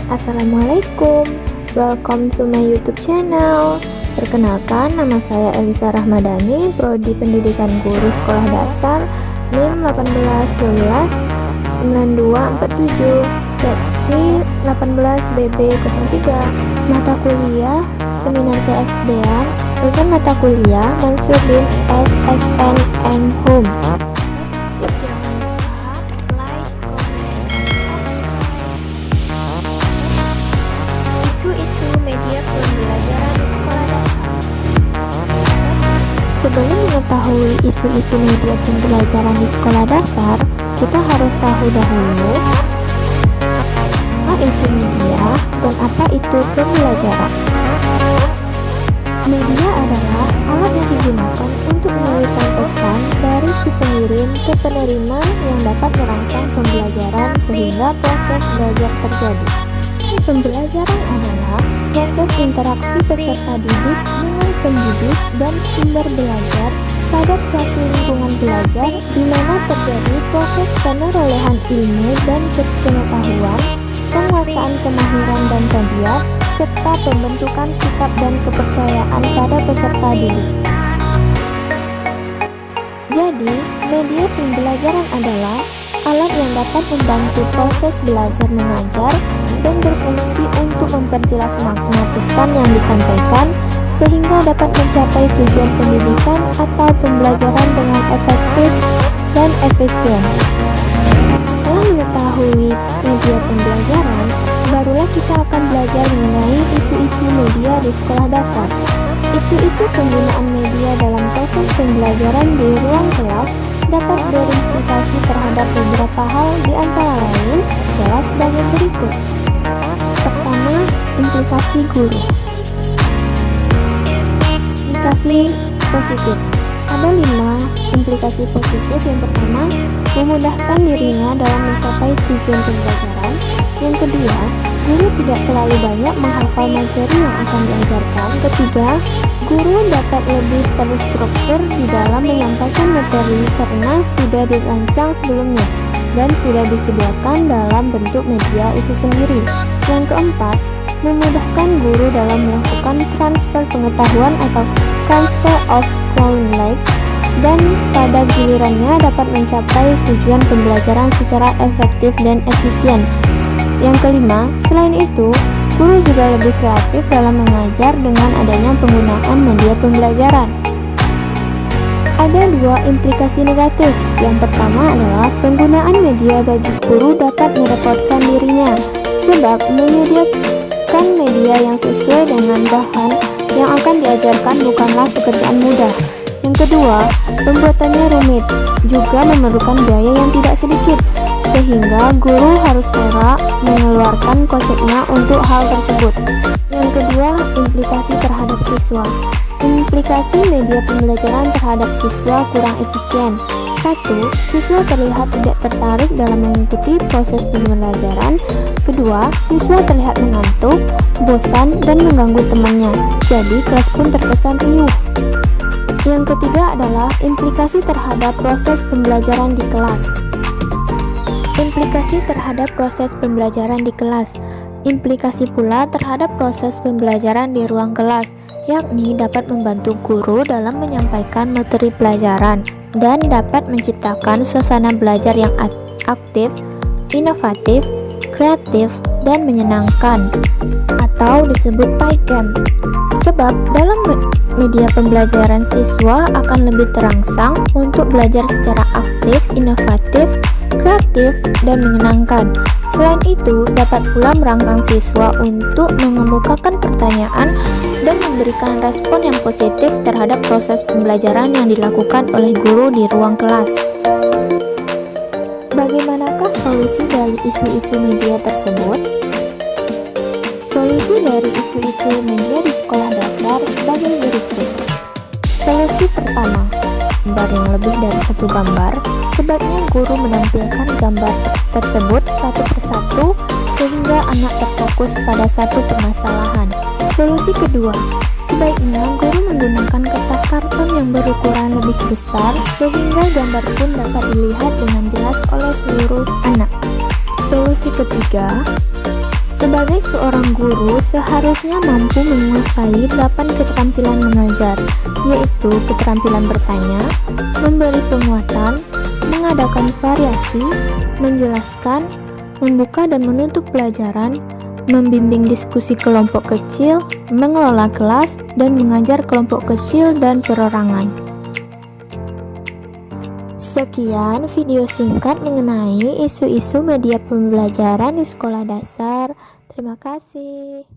Assalamualaikum, welcome to my YouTube channel. Perkenalkan, nama saya Elisa Rahmadani, Prodi Pendidikan Guru Sekolah Dasar, NIM 18129247, Seksi 18BB03. Mata kuliah Seminar Keesdean, dosen mata kuliah Mansurbin SSNM Home. Jangan lupa like, comment, dan subscribe. Isu-isu media pembelajaran di sekolah dasar. Sebelum mengetahui isu-isu media pembelajaran di sekolah dasar, kita harus tahu dahulu apa itu media dan apa itu pembelajaran. Media adalah alat yang digunakan untuk menyalurkan pesan dari si pengirim ke penerima yang dapat merangsang pembelajaran sehingga proses belajar terjadi. Pembelajaran adalah proses interaksi peserta didik dengan pendidik dan sumber belajar pada suatu lingkungan belajar di mana terjadi proses penerolehan ilmu dan pengetahuan, penguasaan kemahiran dan tabiat, serta pembentukan sikap dan kepercayaan pada peserta didik. Jadi, media pembelajaran adalah alat yang dapat membantu proses belajar mengajar dan berfungsi untuk memperjelas makna pesan yang disampaikan sehingga dapat mencapai tujuan pendidikan atau pembelajaran dengan efektif dan efisien. Setelah mengetahui media pembelajaran, barulah kita akan belajar mengenai isu-isu media di sekolah dasar. Isu-isu penggunaan media dalam proses pembelajaran di ruang kelas dapat berimplikasi terhadap beberapa hal, di antara lain adalah sebagai berikut. Pertama, implikasi guru. Implikasi positif. Ada 5 implikasi positif. Yang pertama, memudahkan dirinya dalam mencapai tujuan pembelajaran. Yang kedua, guru tidak terlalu banyak menghafal materi yang akan diajarkan. Ketiga, guru dapat lebih terstruktur di dalam menyampaikan materi karena sudah dirancang sebelumnya dan sudah disediakan dalam bentuk media itu sendiri. Yang keempat, memudahkan guru dalam melakukan transfer pengetahuan atau transfer of knowledge dan pada gilirannya dapat mencapai tujuan pembelajaran secara efektif dan efisien. Yang kelima, selain itu, guru juga lebih kreatif dalam mengajar dengan adanya penggunaan media pembelajaran. Ada 2 implikasi negatif. Yang pertama adalah penggunaan media bagi guru dapat merepotkan dirinya, sebab menyediakan media yang sesuai dengan bahan yang akan diajarkan bukanlah pekerjaan mudah. Yang kedua, pembuatannya rumit, juga memerlukan biaya yang tidak sedikit, sehingga guru harus rela mengeluarkan koceknya untuk hal tersebut. Yang kedua, implikasi terhadap siswa. Implikasi media pembelajaran terhadap siswa kurang efisien. 1. Siswa terlihat tidak tertarik dalam mengikuti proses pembelajaran. Kedua, siswa terlihat mengantuk, bosan, dan mengganggu temannya. Jadi, kelas pun terkesan riuh. Yang ketiga adalah implikasi terhadap proses pembelajaran di kelas. Implikasi terhadap proses pembelajaran di kelas. Implikasi pula terhadap proses pembelajaran di ruang kelas, yakni dapat membantu guru dalam menyampaikan materi pelajaran dan dapat menciptakan suasana belajar yang aktif, inovatif, kreatif, dan menyenangkan, atau disebut PyCamp. Sebab dalam media pembelajaran siswa akan lebih terangsang untuk belajar secara aktif, inovatif, kreatif, dan menyenangkan. Selain itu, dapat pula merangsang siswa untuk mengemukakan pertanyaan dan memberikan respon yang positif terhadap proses pembelajaran yang dilakukan oleh guru di ruang kelas. Bagaimanakah solusi dari isu-isu media tersebut? Solusi dari isu-isu media di sekolah dasar sebagai berikut. Solusi pertama, gambar yang lebih dari satu gambar. Sebaiknya guru menampilkan gambar tersebut satu persatu sehingga anak terfokus pada satu permasalahan. Solusi kedua, sebaiknya guru menggunakan kertas karton yang berukuran lebih besar sehingga gambar pun dapat dilihat dengan jelas oleh seluruh anak. Solusi ketiga, Sebagai seorang guru, seharusnya mampu menguasai 8 keterampilan mengajar, yaitu keterampilan bertanya, memberi penguatan, mengadakan variasi, menjelaskan, membuka dan menutup pelajaran, membimbing diskusi kelompok kecil, mengelola kelas, dan mengajar kelompok kecil dan perorangan. Sekian video singkat mengenai isu-isu media pembelajaran di sekolah dasar. Terima kasih.